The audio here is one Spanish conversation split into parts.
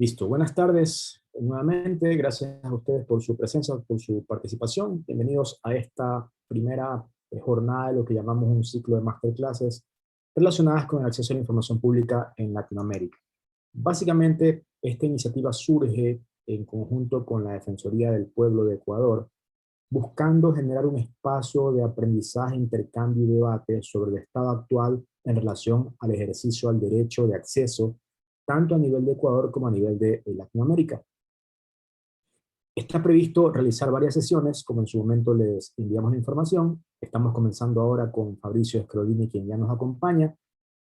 Listo, buenas tardes nuevamente. Gracias a ustedes por su presencia, por su participación. Bienvenidos a esta primera jornada de lo que llamamos un ciclo de masterclasses relacionadas con el acceso a la información pública en Latinoamérica. Básicamente, esta iniciativa surge en conjunto con la Defensoría del Pueblo de Ecuador, buscando generar un espacio de aprendizaje, intercambio y debate sobre el estado actual en relación al ejercicio al derecho de acceso, tanto a nivel de Ecuador como a nivel de Latinoamérica. Está previsto realizar varias sesiones, como en su momento les enviamos la información. Estamos comenzando ahora con Fabricio Scrodini, quien ya nos acompaña,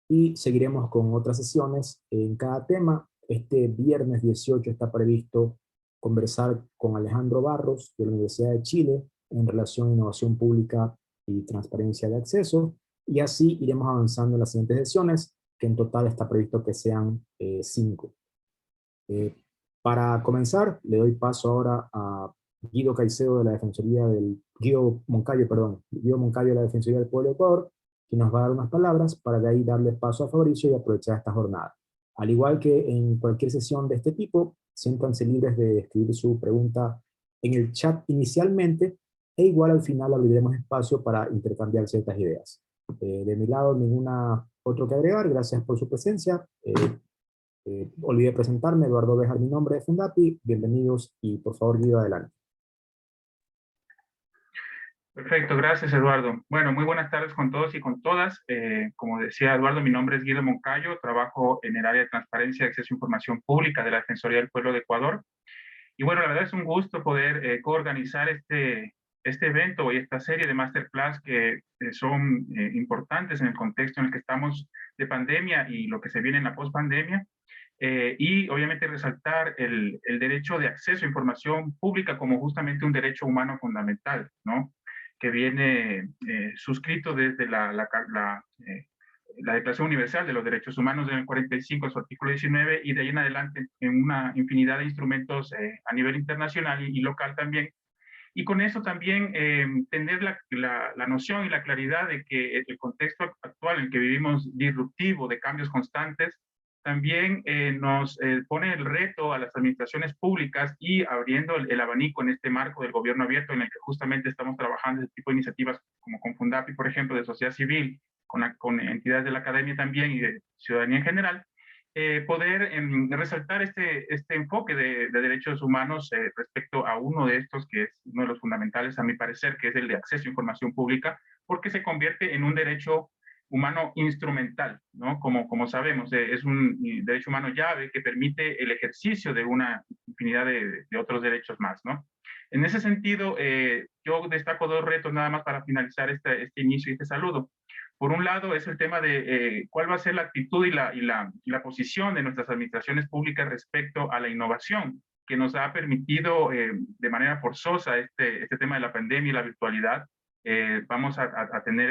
y seguiremos con otras sesiones en cada tema. Este viernes 18 está previsto conversar con Alejandro Barros, de la Universidad de Chile, en relación a innovación pública y transparencia de acceso, y así iremos avanzando en las siguientes sesiones, que en total está previsto que sean 5. Para comenzar, le doy paso ahora a Guido Caicedo de la Defensoría del... Guido Moncayo, perdón. Guido Moncayo de la Defensoría del Pueblo de Ecuador, que nos va a dar unas palabras para de ahí darle paso a Fabricio y aprovechar esta jornada. Al igual que en cualquier sesión de este tipo, siéntanse libres de escribir su pregunta en el chat inicialmente, e igual al final abriremos espacio para intercambiar ciertas ideas. De mi lado, ninguna otro que agregar. Gracias por su presencia. Olvidé presentarme, Eduardo Béjar, mi nombre de Fundapi. Bienvenidos y por favor, Guido, adelante. Perfecto, gracias Eduardo. Bueno, muy buenas tardes con todos y con todas. Como decía Eduardo, mi nombre es Guido Moncayo, trabajo en el área de transparencia y acceso a información pública de la Defensoría del Pueblo de Ecuador. Y bueno, la verdad es un gusto poder coorganizar este evento y esta serie de masterclass que son importantes en el contexto en el que estamos de pandemia y lo que se viene en la pospandemia. Y obviamente resaltar el derecho de acceso a información pública como justamente un derecho humano fundamental, ¿no? Que viene suscrito desde la Declaración Universal de los Derechos Humanos en el 45, su artículo 19, y de ahí en adelante en una infinidad de instrumentos a nivel internacional y local también. Y con eso también tener la noción y la claridad de que el contexto actual en el que vivimos disruptivo, de cambios constantes, también nos pone el reto a las administraciones públicas y abriendo el abanico en este marco del gobierno abierto en el que justamente estamos trabajando este tipo de iniciativas como con Fundapi, por ejemplo, de sociedad civil, con entidades de la academia también y de ciudadanía en general. Poder resaltar este enfoque de derechos humanos respecto a uno de estos, que es uno de los fundamentales, a mi parecer, que es el de acceso a información pública, porque se convierte en un derecho humano instrumental, ¿no? Como sabemos, es un derecho humano llave que permite el ejercicio de una infinidad de otros derechos más, ¿no? En ese sentido, yo destaco dos retos nada más para finalizar este inicio y este saludo. Por un lado, es el tema de cuál va a ser la actitud y la posición de nuestras administraciones públicas respecto a la innovación, que nos ha permitido de manera forzosa este tema de la pandemia y la virtualidad. Vamos a tener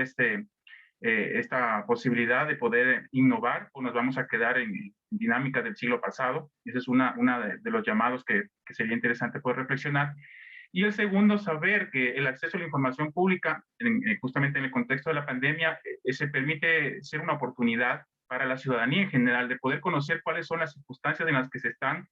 esta posibilidad de poder innovar o nos vamos a quedar en dinámica del siglo pasado. Ese es una de los llamados que sería interesante poder reflexionar. Y el segundo, saber que el acceso a la información pública, justamente en el contexto de la pandemia, se permite ser una oportunidad para la ciudadanía en general de poder conocer cuáles son las circunstancias en las que se están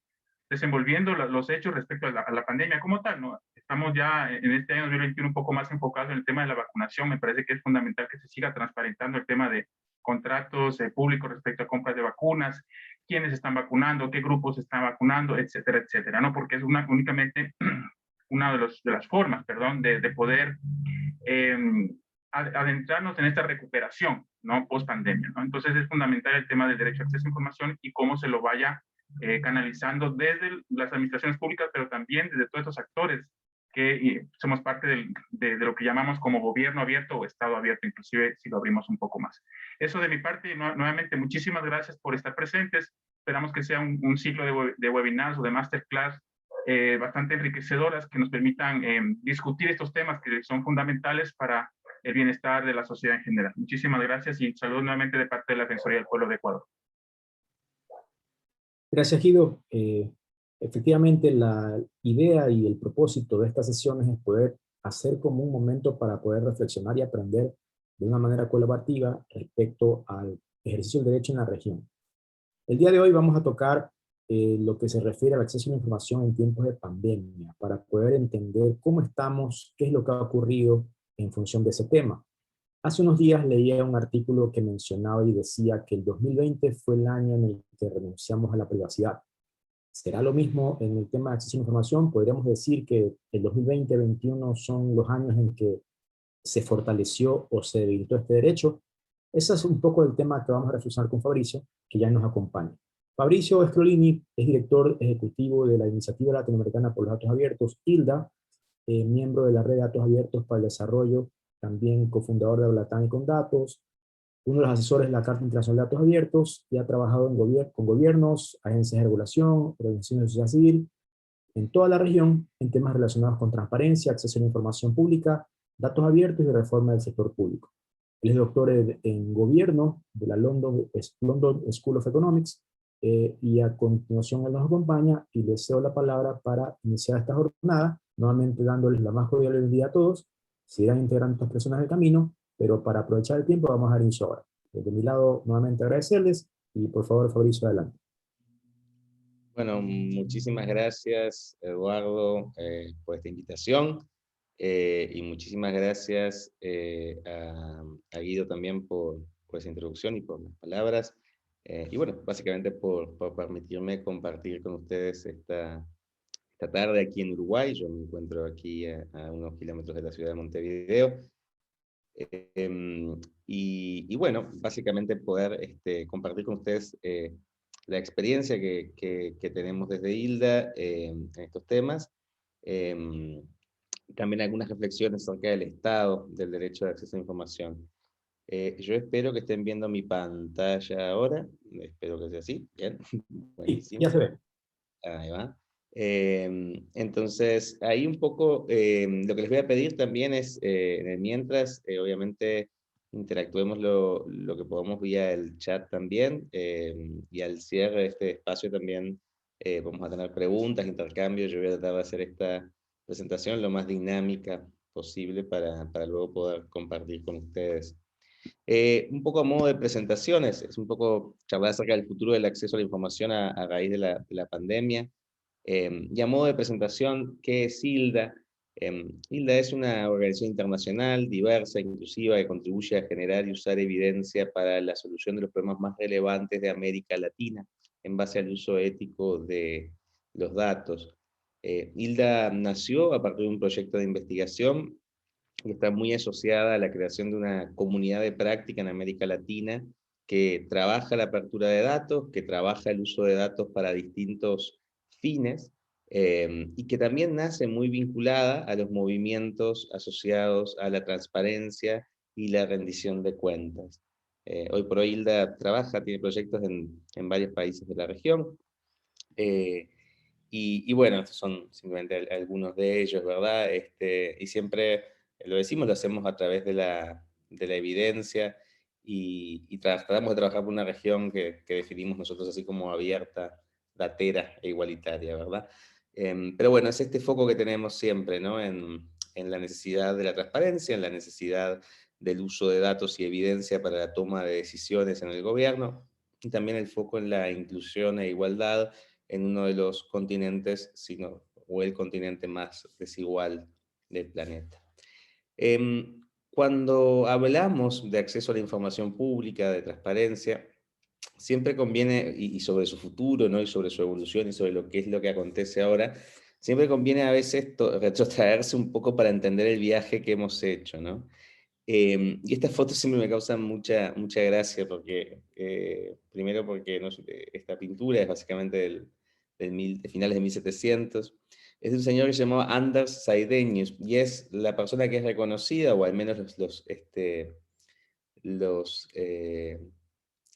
desenvolviendo los hechos respecto a la pandemia como tal, ¿no? Estamos ya en este año 2021 un poco más enfocados en el tema de la vacunación. Me parece que es fundamental que se siga transparentando el tema de contratos públicos respecto a compras de vacunas, quiénes están vacunando, qué grupos están vacunando, etcétera, etcétera, ¿no? Porque es únicamente una de las formas, perdón, de poder adentrarnos en esta recuperación, ¿no? Post pandemia, ¿no? Entonces es fundamental el tema del derecho a acceso a información y cómo se lo vaya canalizando desde las administraciones públicas, pero también desde todos estos actores que somos parte de lo que llamamos como gobierno abierto o Estado abierto, inclusive si lo abrimos un poco más. Eso de mi parte, nuevamente, muchísimas gracias por estar presentes. Esperamos que sea un ciclo de webinars o de masterclass bastante enriquecedoras que nos permitan discutir estos temas que son fundamentales para el bienestar de la sociedad en general. Muchísimas gracias y saludos nuevamente de parte de la Defensoría del Pueblo de Ecuador. Gracias, Guido. Efectivamente, la idea y el propósito de estas sesiones es poder hacer como un momento para poder reflexionar y aprender de una manera colaborativa respecto al ejercicio del derecho en la región. El día de hoy vamos a tocar lo que se refiere al acceso a la información en tiempos de pandemia, para poder entender cómo estamos, qué es lo que ha ocurrido en función de ese tema. Hace unos días leía un artículo que mencionaba y decía que el 2020 fue el año en el que renunciamos a la privacidad. ¿Será lo mismo en el tema de acceso a la información? Podríamos decir que el 2020-2021 son los años en que se fortaleció o se debilitó este derecho. Ese es un poco el tema que vamos a reflexionar con Fabricio, que ya nos acompaña. Fabricio Scrolini es director ejecutivo de la Iniciativa Latinoamericana por los Datos Abiertos, ILDA, miembro de la Red de Datos Abiertos para el Desarrollo, también cofundador de Hablatán y con Datos, uno de los asesores de la Carta Internacional de Datos Abiertos, y ha trabajado con gobiernos, agencias de regulación, organizaciones de sociedad civil, en toda la región, en temas relacionados con transparencia, acceso a la información pública, datos abiertos y reforma del sector público. Él es doctor en gobierno de la London School of Economics, y a continuación él nos acompaña y le cedo la palabra para iniciar esta jornada, nuevamente dándoles la más cordial bienvenida a todos. Se irán integrando estas personas del camino, pero para aprovechar el tiempo vamos a dar inicio ahora. Desde mi lado, nuevamente agradecerles y por favor, Fabricio, adelante. Bueno, muchísimas gracias, Eduardo, por esta invitación, y muchísimas gracias a Guido también por esa introducción y por las palabras, y bueno, básicamente por permitirme compartir con ustedes esta tarde aquí en Uruguay. Yo me encuentro aquí a unos kilómetros de la ciudad de Montevideo, y bueno, básicamente poder compartir con ustedes la experiencia que tenemos desde ILDA en estos temas. em, También algunas reflexiones acerca del estado del derecho de acceso a información. Yo espero que estén viendo mi pantalla ahora, espero que sea así, bien, Sí, buenísimo. ya se ve. Ahí va. Entonces, ahí un poco lo que les voy a pedir también es, mientras, obviamente, interactuemos lo que podamos vía el chat también, y al cierre de este espacio también vamos a tener preguntas, intercambios. Yo voy a tratar de hacer esta presentación lo más dinámica posible para luego poder compartir con ustedes. Un poco a modo de presentaciones, es un poco charlar acerca del futuro del acceso a la información a raíz de la pandemia. Y a modo de presentación, ¿qué es ILDA? ILDA es una organización internacional, diversa, inclusiva, que contribuye a generar y usar evidencia para la solución de los problemas más relevantes de América Latina, en base al uso ético de los datos. ILDA nació a partir de un proyecto de investigación y está muy asociada a la creación de una comunidad de práctica en América Latina que trabaja la apertura de datos, que trabaja el uso de datos para distintos fines, y que también nace muy vinculada a los movimientos asociados a la transparencia y la rendición de cuentas. Hoy por hoy ILDA trabaja, tiene proyectos en varios países de la región, y bueno, estos son simplemente algunos de ellos, ¿verdad? Y siempre lo decimos, lo hacemos a través de la evidencia, y tratamos de trabajar por una región que definimos nosotros así como abierta, datera e igualitaria, ¿verdad? Pero bueno, es este foco que tenemos siempre, ¿no? En la necesidad de la transparencia, en la necesidad del uso de datos y evidencia para la toma de decisiones en el gobierno, y también el foco en la inclusión e igualdad en uno de los continentes, sino, o el continente más desigual del planeta. Cuando hablamos de acceso a la información pública, de transparencia, siempre conviene, y sobre su futuro, ¿no? Y sobre su evolución, y sobre lo que es lo que acontece ahora, siempre conviene a veces retrotraerse un poco para entender el viaje que hemos hecho, ¿no? Y estas fotos siempre me causan mucha gracia, porque, primero porque no, esta pintura es básicamente de finales de 1700, es de un señor que se llamaba Anders Saidenius, y es la persona que es reconocida, o al menos los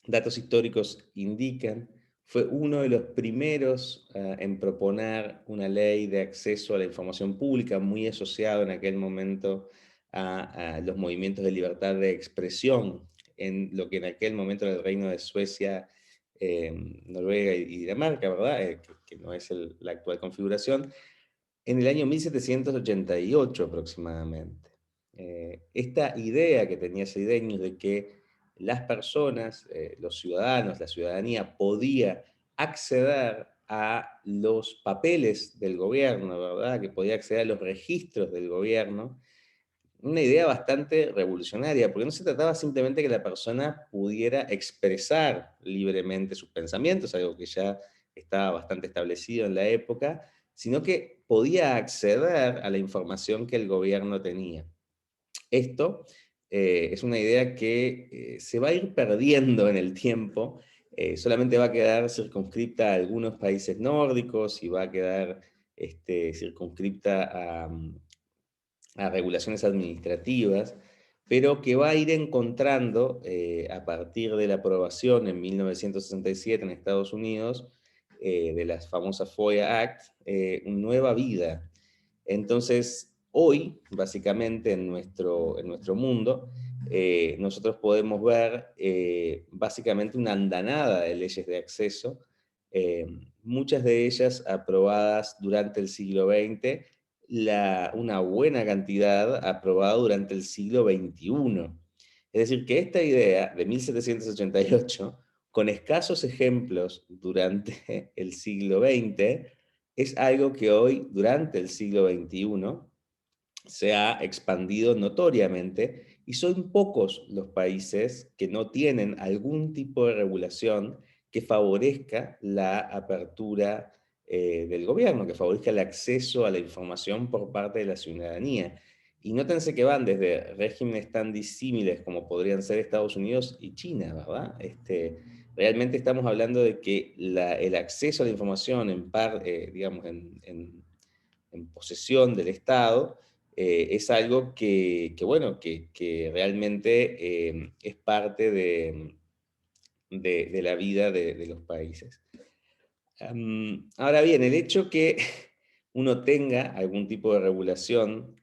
datos históricos indican, fue uno de los primeros en proponer una ley de acceso a la información pública, muy asociado en aquel momento a los movimientos de libertad de expresión, en lo que en aquel momento era el Reino de Suecia, Noruega y Dinamarca, ¿verdad? Que no es la actual configuración, en el año 1788 aproximadamente. Esta idea que tenía Seidenius de que las personas, los ciudadanos, la ciudadanía podía acceder a los papeles del gobierno, ¿verdad? Que podía acceder a los registros del gobierno. Una idea bastante revolucionaria, porque no se trataba simplemente que la persona pudiera expresar libremente sus pensamientos, algo que ya estaba bastante establecido en la época, sino que podía acceder a la información que el gobierno tenía. Esto es una idea que se va a ir perdiendo en el tiempo, solamente va a quedar circunscripta a algunos países nórdicos y va a quedar circunscripta a regulaciones administrativas, pero que va a ir encontrando, a partir de la aprobación en 1967 en Estados Unidos, de las famosas FOIA Act, nueva vida. Entonces, hoy, básicamente, en nuestro mundo, nosotros podemos ver básicamente una andanada de leyes de acceso, muchas de ellas aprobadas durante el siglo XX, una buena cantidad aprobada durante el siglo XXI. Es decir, que esta idea de 1788, con escasos ejemplos durante el siglo XX, es algo que hoy, durante el siglo XXI, se ha expandido notoriamente y son pocos los países que no tienen algún tipo de regulación que favorezca la apertura del gobierno, que favorezca el acceso a la información por parte de la ciudadanía. Y nótense que van desde regímenes tan disímiles como podrían ser Estados Unidos y China, ¿verdad? Realmente estamos hablando de que el acceso a la información digamos, en posesión del Estado, es algo bueno, que realmente es parte de la vida de los países. Ahora bien, el hecho que uno tenga algún tipo de regulación,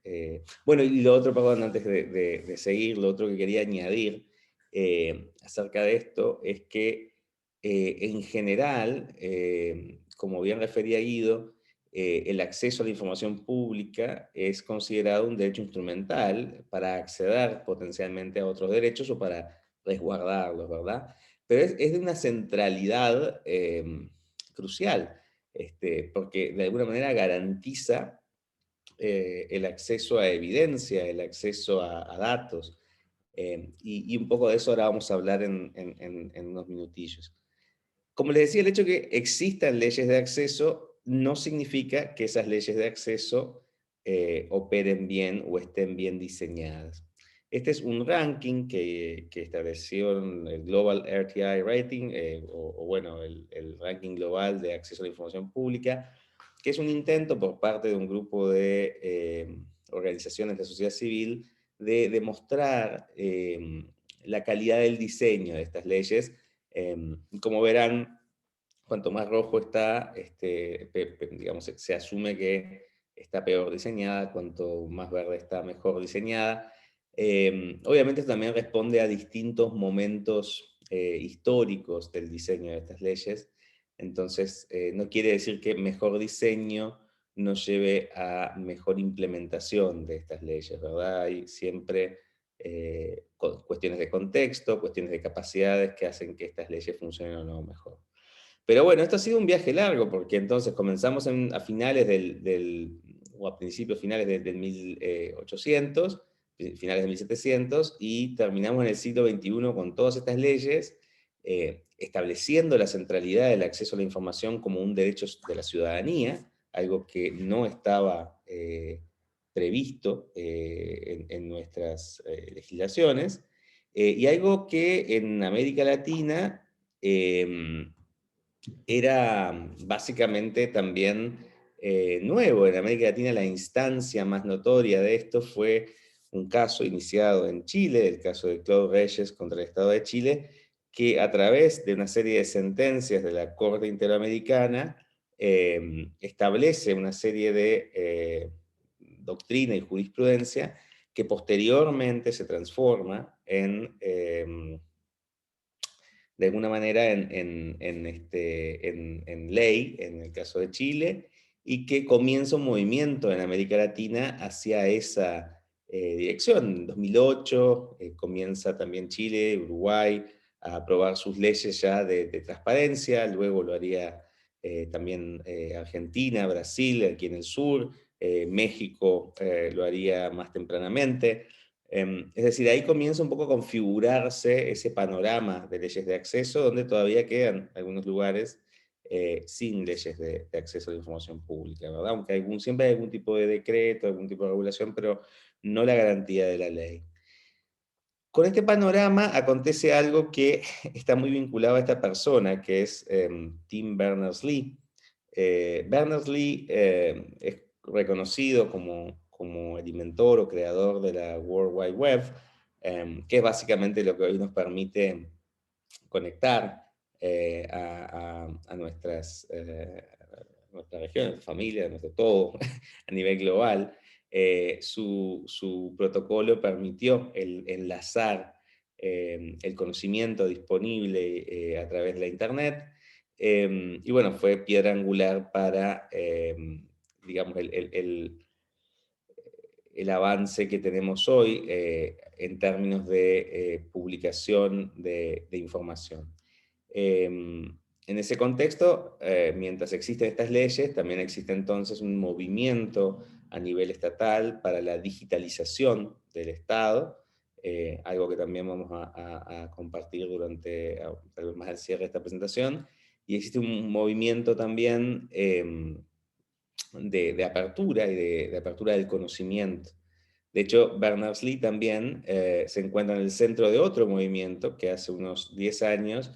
bueno, y lo otro, perdón, antes de seguir, lo otro que quería añadir acerca de esto es que en general, como bien refería Guido, el acceso a la información pública es considerado un derecho instrumental para acceder potencialmente a otros derechos o para resguardarlos, ¿verdad? Pero es de una centralidad crucial, porque de alguna manera garantiza el acceso a evidencia, el acceso a datos, y un poco de eso ahora vamos a hablar en unos minutillos. Como les decía, el hecho de que existan leyes de acceso no significa que esas leyes de acceso operen bien o estén bien diseñadas. Este es un ranking que estableció el Global RTI Rating, o bueno, el ranking global de acceso a la información pública, que es un intento por parte de un grupo de organizaciones de sociedad civil de demostrar la calidad del diseño de estas leyes. Como verán, cuanto más rojo está, digamos, se asume que está peor diseñada, cuanto más verde está, mejor diseñada. Obviamente esto también responde a distintos momentos históricos del diseño de estas leyes, entonces no quiere decir que mejor diseño nos lleve a mejor implementación de estas leyes, ¿verdad? Hay siempre cuestiones de contexto, cuestiones de capacidades que hacen que estas leyes funcionen o no mejor. Pero bueno, esto ha sido un viaje largo, porque entonces comenzamos a finales o a principios finales del 1800, finales de 1700, y terminamos en el siglo XXI con todas estas leyes, estableciendo la centralidad del acceso a la información como un derecho de la ciudadanía, algo que no estaba previsto en nuestras legislaciones, y algo que en América Latina era básicamente también nuevo. En América Latina la instancia más notoria de esto fue un caso iniciado en Chile, el caso de Claude Reyes contra el Estado de Chile, que a través de una serie de sentencias de la Corte Interamericana establece una serie de doctrina y jurisprudencia que posteriormente se transforma de alguna manera en ley, en el caso de Chile, y que comienza un movimiento en América Latina hacia esa dirección. En 2008 comienza también Chile, Uruguay, a aprobar sus leyes ya de transparencia, luego lo haría también Argentina, Brasil, aquí en el sur, México lo haría más tempranamente. Es decir, ahí comienza un poco a configurarse ese panorama de leyes de acceso, donde todavía quedan algunos lugares sin leyes de acceso a la información pública, ¿verdad? Aunque siempre hay algún tipo de decreto, algún tipo de regulación, pero no la garantía de la ley. Con este panorama acontece algo que está muy vinculado a esta persona, que es Tim Berners-Lee. Berners-Lee es reconocido como el inventor o creador de la World Wide Web, que es básicamente lo que hoy nos permite conectar a nuestras regiones, nuestra familia, nuestro todo a nivel global. Su protocolo permitió enlazar el conocimiento disponible a través de la Internet, y bueno, fue piedra angular para, digamos, el avance que tenemos hoy en términos de publicación de información. En ese contexto, mientras existen estas leyes, también existe entonces un movimiento a nivel estatal para la digitalización del Estado, algo que también vamos a compartir durante, tal vez más al cierre de esta presentación, y existe un movimiento también de apertura y de apertura del conocimiento. De hecho, Berners-Lee también se encuentra en el centro de otro movimiento que hace unos 10 años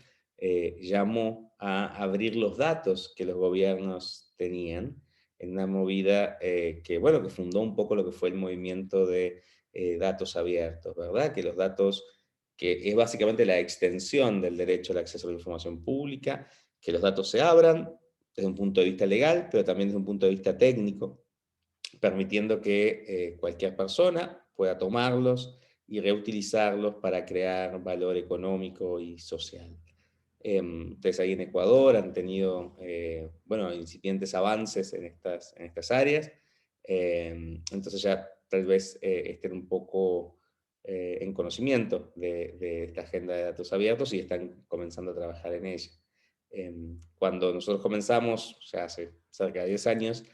llamó a abrir los datos que los gobiernos tenían, en una movida que, bueno, que fundó un poco lo que fue el movimiento de datos abiertos, ¿verdad? Que los datos, que es básicamente la extensión del derecho al acceso a la información pública, que los datos se abran desde un punto de vista legal, pero también desde un punto de vista técnico, permitiendo que cualquier persona pueda tomarlos y reutilizarlos para crear valor económico y social. Entonces ahí en Ecuador han tenido, bueno, incipientes avances en estas áreas, entonces ya tal vez estén un poco en conocimiento de esta agenda de datos abiertos y están comenzando a trabajar en ella. Cuando nosotros comenzamos, ya hace cerca de 10 años,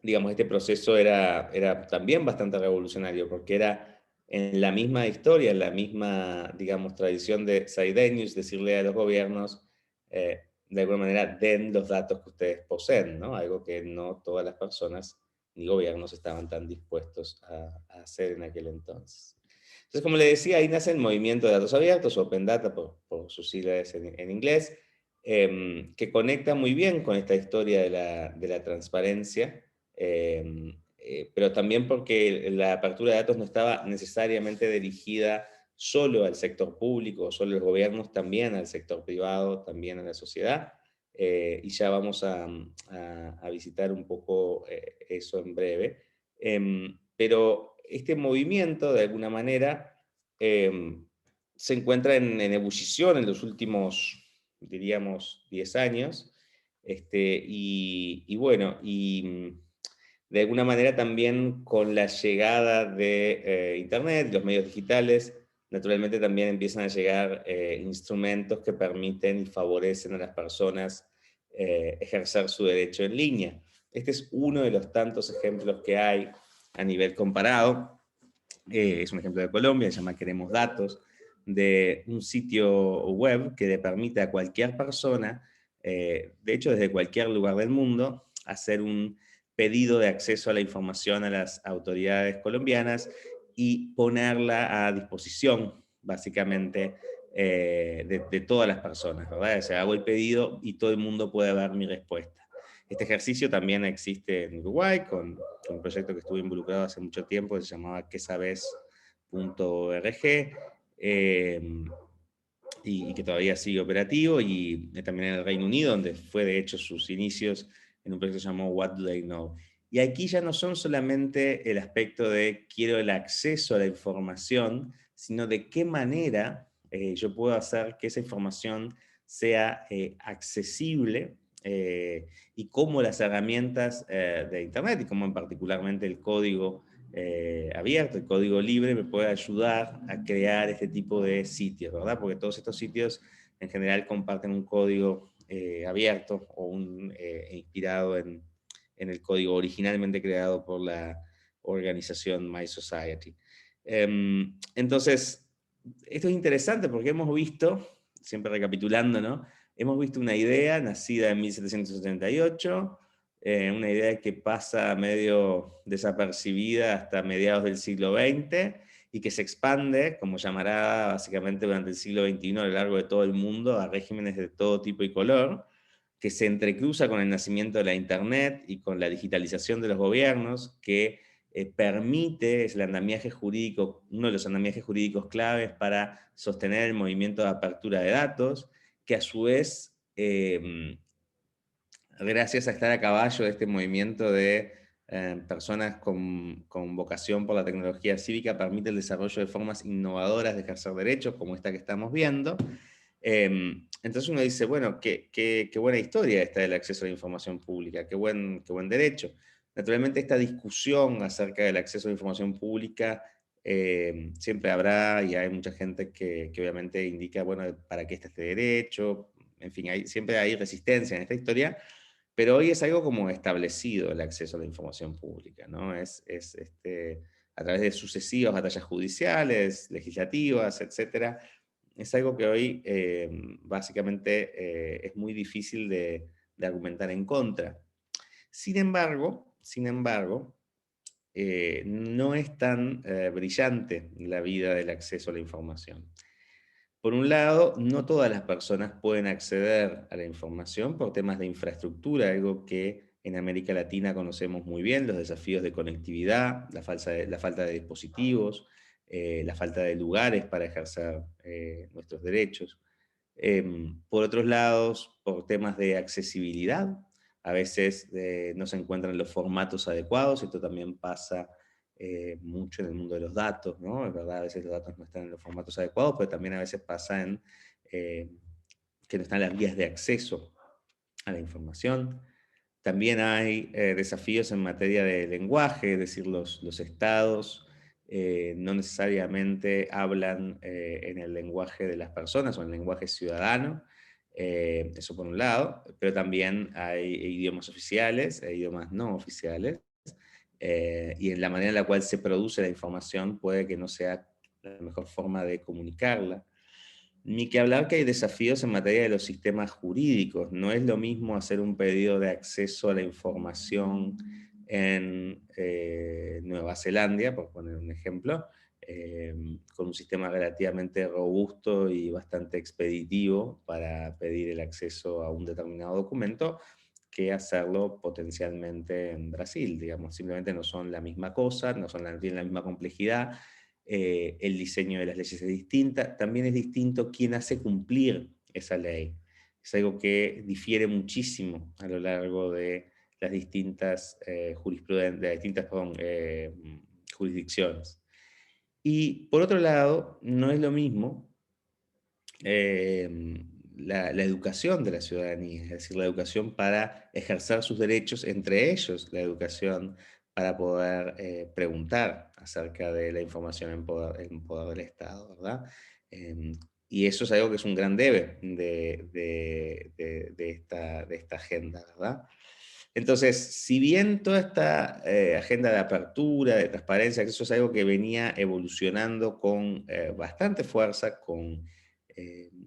digamos, este proceso era también bastante revolucionario, porque era en la misma historia, en la misma, digamos, tradición de Saidenius, decirle a los gobiernos, de alguna manera, den los datos que ustedes poseen, ¿no? Algo que no todas las personas ni gobiernos estaban tan dispuestos a hacer en aquel entonces. Entonces, como le decía, ahí nace el movimiento de datos abiertos, Open Data por sus siglas en inglés, que conecta muy bien con esta historia de la transparencia, pero también porque la apertura de datos no estaba necesariamente dirigida solo al sector público, solo a los gobiernos, también al sector privado, también a la sociedad, y ya vamos a visitar un poco eso en breve. Pero este movimiento, de alguna manera, se encuentra en ebullición en los últimos, diríamos, 10 años, y bueno, de alguna manera también con la llegada de Internet, los medios digitales, naturalmente también empiezan a llegar instrumentos que permiten y favorecen a las personas ejercer su derecho en línea. Este es uno de los tantos ejemplos que hay a nivel comparado. Es un ejemplo de Colombia, se llama Queremos Datos, de un sitio web que le permite a cualquier persona, de hecho desde cualquier lugar del mundo, hacer un pedido de acceso a la información a las autoridades colombianas y ponerla a disposición, básicamente, de todas las personas, ¿verdad? O sea, hago el pedido y todo el mundo puede ver mi respuesta. Este ejercicio también existe en Uruguay, con un proyecto que estuve involucrado hace mucho tiempo, que se llamaba quesabes.org, y que todavía sigue operativo, y también en el Reino Unido, donde fue de hecho sus inicios en un proyecto que se llamó What Do They Know. Y aquí ya no son solamente el aspecto de quiero el acceso a la información, sino de qué manera yo puedo hacer que esa información sea accesible, y cómo las herramientas de Internet, y cómo en particularmente el código abierto, el código libre, me puede ayudar a crear este tipo de sitios, ¿verdad? Porque todos estos sitios en general comparten un código abierto o inspirado en el código originalmente creado por la organización My Society. Entonces, esto es interesante porque hemos visto, siempre recapitulando, ¿no? Hemos visto una idea nacida en 1778, una idea que pasa medio desapercibida hasta mediados del siglo XX, y que se expande, como llamará básicamente durante el siglo XXI a lo largo de todo el mundo, a regímenes de todo tipo y color, que se entrecruza con el nacimiento de la Internet y con la digitalización de los gobiernos, que permite, es el andamiaje jurídico, uno de los andamiajes jurídicos claves para sostener el movimiento de apertura de datos, que a su vez, gracias a estar a caballo de este movimiento de personas con vocación por la tecnología cívica, permite el desarrollo de formas innovadoras de ejercer derechos, como esta que estamos viendo. Entonces uno dice, bueno, qué buena historia esta del acceso a la información pública, qué buen derecho. Naturalmente esta discusión acerca del acceso a la información pública siempre habrá, y hay mucha gente que obviamente indica, bueno, ¿para qué está este derecho? En fin, siempre hay resistencia en esta historia, pero hoy es algo como establecido el acceso a la información pública, ¿no? A través de sucesivas batallas judiciales, legislativas, etcétera. Es algo que hoy básicamente es muy difícil de argumentar en contra. Sin embargo, no es tan brillante la vida del acceso a la información. Por un lado, no todas las personas pueden acceder a la información por temas de infraestructura, algo que en América Latina conocemos muy bien, los desafíos de conectividad, la falta de dispositivos, la falta de lugares para ejercer nuestros derechos. Por otros lados, por temas de accesibilidad, a veces no se encuentran los formatos adecuados, esto también pasa mucho en el mundo de los datos, ¿no? Es verdad, a veces los datos no están en los formatos adecuados, pero también a veces pasa que no están las vías de acceso a la información. También hay desafíos en materia de lenguaje, es decir, los estados no necesariamente hablan en el lenguaje de las personas o en el lenguaje ciudadano, eso por un lado, pero también hay idiomas oficiales e idiomas no oficiales, y en la manera en la cual se produce la información puede que no sea la mejor forma de comunicarla. Ni que hablar que hay desafíos en materia de los sistemas jurídicos. No es lo mismo hacer un pedido de acceso a la información en Nueva Zelanda, por poner un ejemplo, con un sistema relativamente robusto y bastante expeditivo para pedir el acceso a un determinado documento, que hacerlo potencialmente en Brasil, digamos. Simplemente no son la misma cosa, no tienen la misma complejidad. El diseño de las leyes es distinta, también es distinto quién hace cumplir esa ley. Es algo que difiere muchísimo a lo largo de las distintas, jurisdicciones. Y por otro lado, no es lo mismo la educación de la ciudadanía, es decir, la educación para ejercer sus derechos, entre ellos la educación para poder preguntar acerca de la información en poder del Estado, ¿verdad? Y eso es algo que es un gran debe de esta agenda, ¿verdad? Entonces, si bien toda esta agenda de apertura, de transparencia, eso es algo que venía evolucionando con bastante fuerza,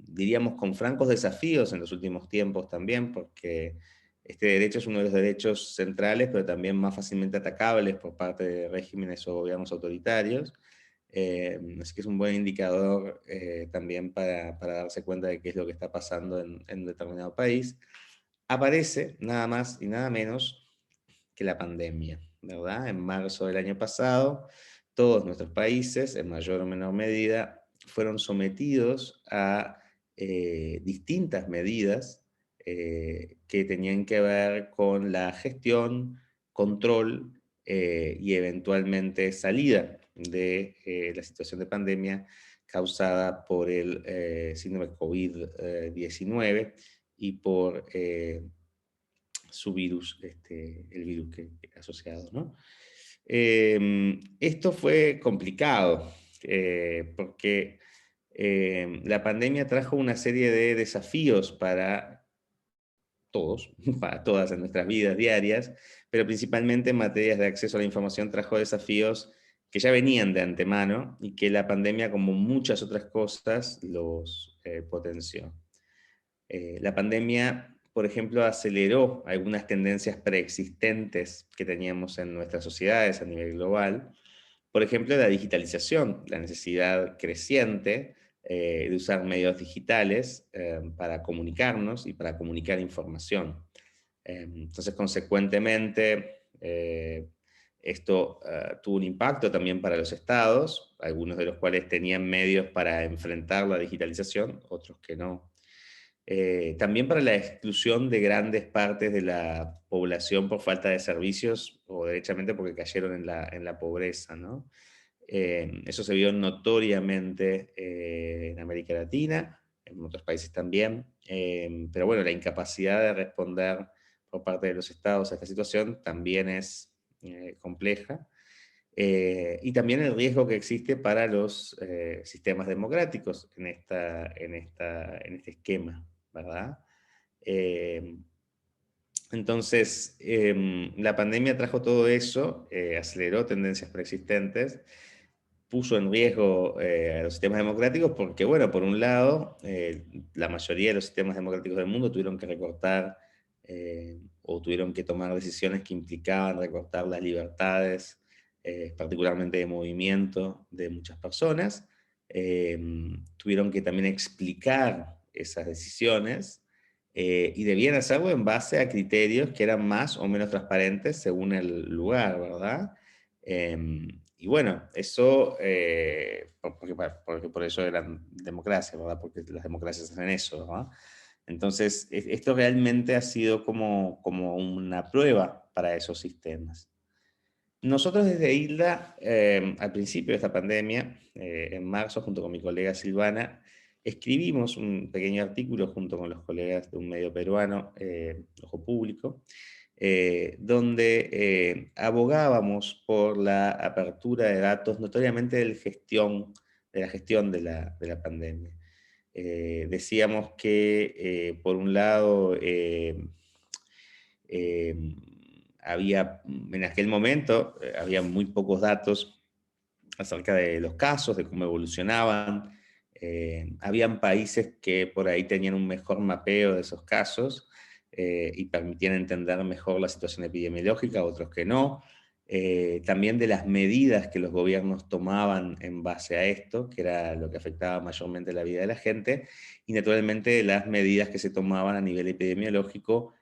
diríamos con francos desafíos en los últimos tiempos también, porque este derecho es uno de los derechos centrales, pero también más fácilmente atacables por parte de regímenes o gobiernos autoritarios. Así que es un buen indicador también para darse cuenta de qué es lo que está pasando en un determinado país. Aparece nada más y nada menos que la pandemia, ¿verdad? En marzo del año pasado, todos nuestros países, en mayor o menor medida, fueron sometidos a distintas medidas que tenían que ver con la gestión, control y eventualmente salida de la situación de pandemia causada por el síndrome COVID-19 y por su virus, el virus que asociado, ¿no? Esto fue complicado, porque la pandemia trajo una serie de desafíos para todos, para todas en nuestras vidas diarias, pero principalmente en materias de acceso a la información trajo desafíos que ya venían de antemano y que la pandemia, como muchas otras cosas, los potenció. La pandemia, por ejemplo, aceleró algunas tendencias preexistentes que teníamos en nuestras sociedades a nivel global. Por ejemplo, la digitalización, la necesidad creciente de usar medios digitales para comunicarnos y para comunicar información. Entonces, consecuentemente, esto tuvo un impacto también para los estados, algunos de los cuales tenían medios para enfrentar la digitalización, otros que no. También para la exclusión de grandes partes de la población por falta de servicios o derechamente porque cayeron en la pobreza, ¿no? Eso se vio notoriamente en América Latina, en otros países también, pero bueno, la incapacidad de responder por parte de los estados a esta situación también es compleja. Y también el riesgo que existe para los sistemas democráticos en este esquema, ¿verdad? Eh, entonces, la pandemia trajo todo eso, aceleró tendencias preexistentes, puso en riesgo a los sistemas democráticos porque, bueno, por un lado, la mayoría de los sistemas democráticos del mundo tuvieron que recortar o tuvieron que tomar decisiones que implicaban recortar las libertades, particularmente de movimiento de muchas personas. Tuvieron que también explicar esas decisiones y debían hacerlo en base a criterios que eran más o menos transparentes según el lugar, ¿verdad? Y bueno, eso, porque por eso eran democracias, ¿verdad? Porque las democracias hacen eso, ¿verdad? Entonces, esto realmente ha sido como una prueba para esos sistemas. Nosotros desde ILDA, al principio de esta pandemia, en marzo, junto con mi colega Silvana, escribimos un pequeño artículo junto con los colegas de un medio peruano, Ojo Público, donde abogábamos por la apertura de datos notoriamente de la gestión de la pandemia. Decíamos que, por un lado, en aquel momento, había muy pocos datos acerca de los casos, de cómo evolucionaban. Habían países que por ahí tenían un mejor mapeo de esos casos y permitían entender mejor la situación epidemiológica, otros que no. También de las medidas que los gobiernos tomaban en base a esto, que era lo que afectaba mayormente la vida de la gente, y naturalmente de las medidas que se tomaban a nivel epidemiológico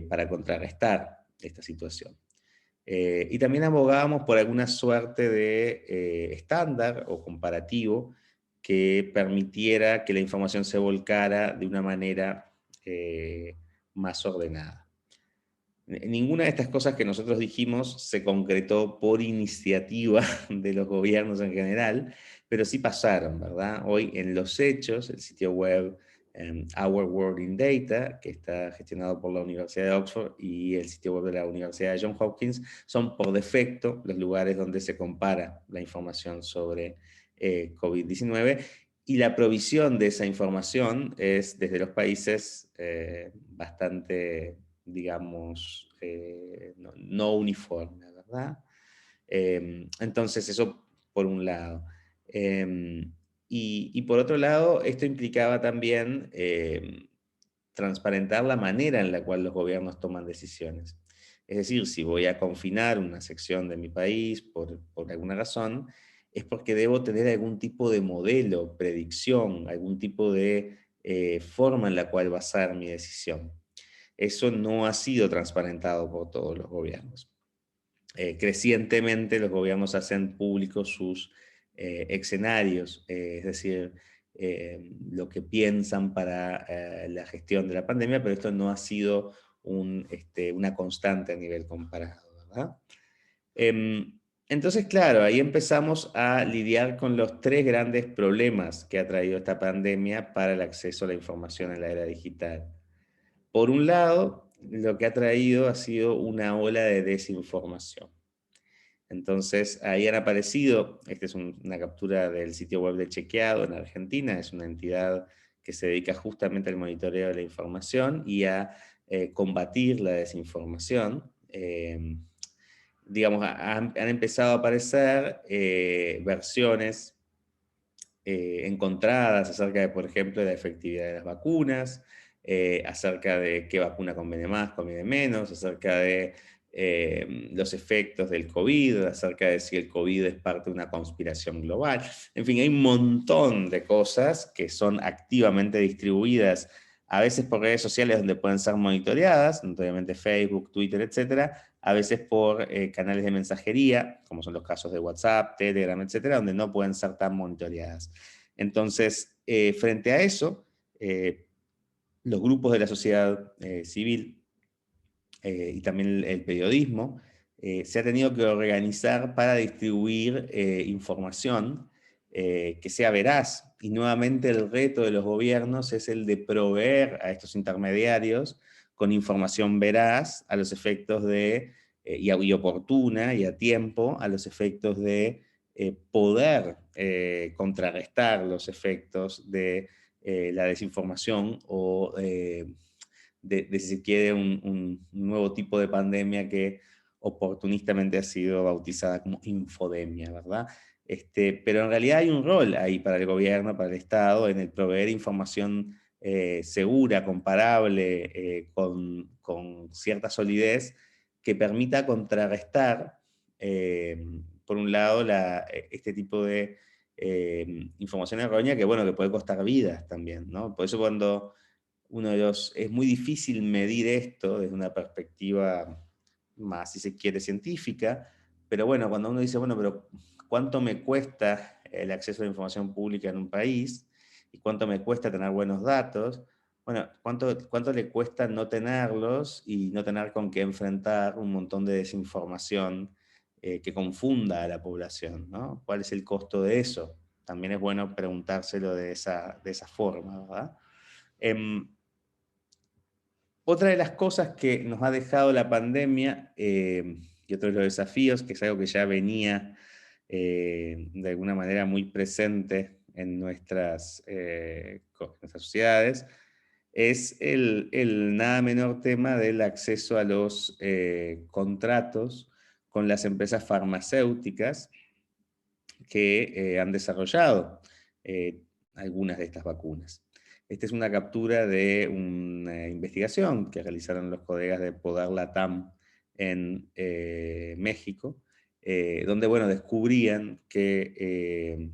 para contrarrestar esta situación. Y también abogábamos por alguna suerte de estándar o comparativo que permitiera que la información se volcara de una manera más ordenada. Ninguna de estas cosas que nosotros dijimos se concretó por iniciativa de los gobiernos en general, pero sí pasaron, ¿verdad? Hoy en los hechos, el sitio web Our World in Data, que está gestionado por la Universidad de Oxford, y el sitio web de la Universidad de Johns Hopkins, son por defecto los lugares donde se compara la información sobre COVID-19, y la provisión de esa información es desde los países bastante, digamos, no uniforme, ¿verdad? Entonces, eso por un lado. Y por otro lado, esto implicaba también transparentar la manera en la cual los gobiernos toman decisiones. Es decir, si voy a confinar una sección de mi país por alguna razón, es porque debo tener algún tipo de modelo, predicción, algún tipo de forma en la cual basar mi decisión. Eso no ha sido transparentado por todos los gobiernos. Crecientemente los gobiernos hacen públicos sus escenarios, es decir, lo que piensan para la gestión de la pandemia, pero esto no ha sido una constante a nivel comparado, ¿verdad? Entonces, claro, ahí empezamos a lidiar con los tres grandes problemas que ha traído esta pandemia para el acceso a la información en la era digital. Por un lado, lo que ha traído ha sido una ola de desinformación. Entonces, ahí han aparecido, esta es una captura del sitio web de Chequeado en Argentina, es una entidad que se dedica justamente al monitoreo de la información y a combatir la desinformación. Digamos, han empezado a aparecer versiones encontradas acerca de, por ejemplo, de la efectividad de las vacunas, acerca de qué vacuna conviene más, conviene menos, acerca de los efectos del COVID, acerca de si el COVID es parte de una conspiración global. En fin, hay un montón de cosas que son activamente distribuidas, a veces por redes sociales donde pueden ser monitoreadas, obviamente Facebook, Twitter, etcétera, a veces por canales de mensajería, como son los casos de WhatsApp, Telegram, etcétera, donde no pueden ser tan monitoreadas. Entonces, frente a eso, los grupos de la sociedad civil y también el periodismo se ha tenido que organizar para distribuir información que sea veraz. Y nuevamente el reto de los gobiernos es el de proveer a estos intermediarios con información veraz a los efectos de, y oportuna y a tiempo, a los efectos de poder contrarrestar los efectos de la desinformación o de si se quiere un nuevo tipo de pandemia que oportunistamente ha sido bautizada como infodemia, ¿verdad? Pero en realidad hay un rol ahí para el gobierno, para el Estado, en el proveer información segura, comparable, con cierta solidez, que permita contrarrestar, por un lado, este tipo de información errónea que, bueno, que puede costar vidas también, ¿no? Por eso cuando es muy difícil medir esto desde una perspectiva más, si se quiere, científica, pero bueno, cuando uno dice, bueno, pero ¿cuánto me cuesta el acceso a la información pública en un país? ¿Y cuánto me cuesta tener buenos datos? Bueno, ¿cuánto le cuesta no tenerlos y no tener con qué enfrentar un montón de desinformación que confunda a la población, ¿no? ¿Cuál es el costo de eso? También es bueno preguntárselo de esa forma, ¿verdad? Otra de las cosas que nos ha dejado la pandemia y otro de los desafíos, que es algo que ya venía de alguna manera muy presente en nuestras sociedades, es el nada menor tema del acceso a los contratos con las empresas farmacéuticas que han desarrollado algunas de estas vacunas. Esta es una captura de una investigación que realizaron los colegas de Poder Latam en México, donde, bueno, descubrían que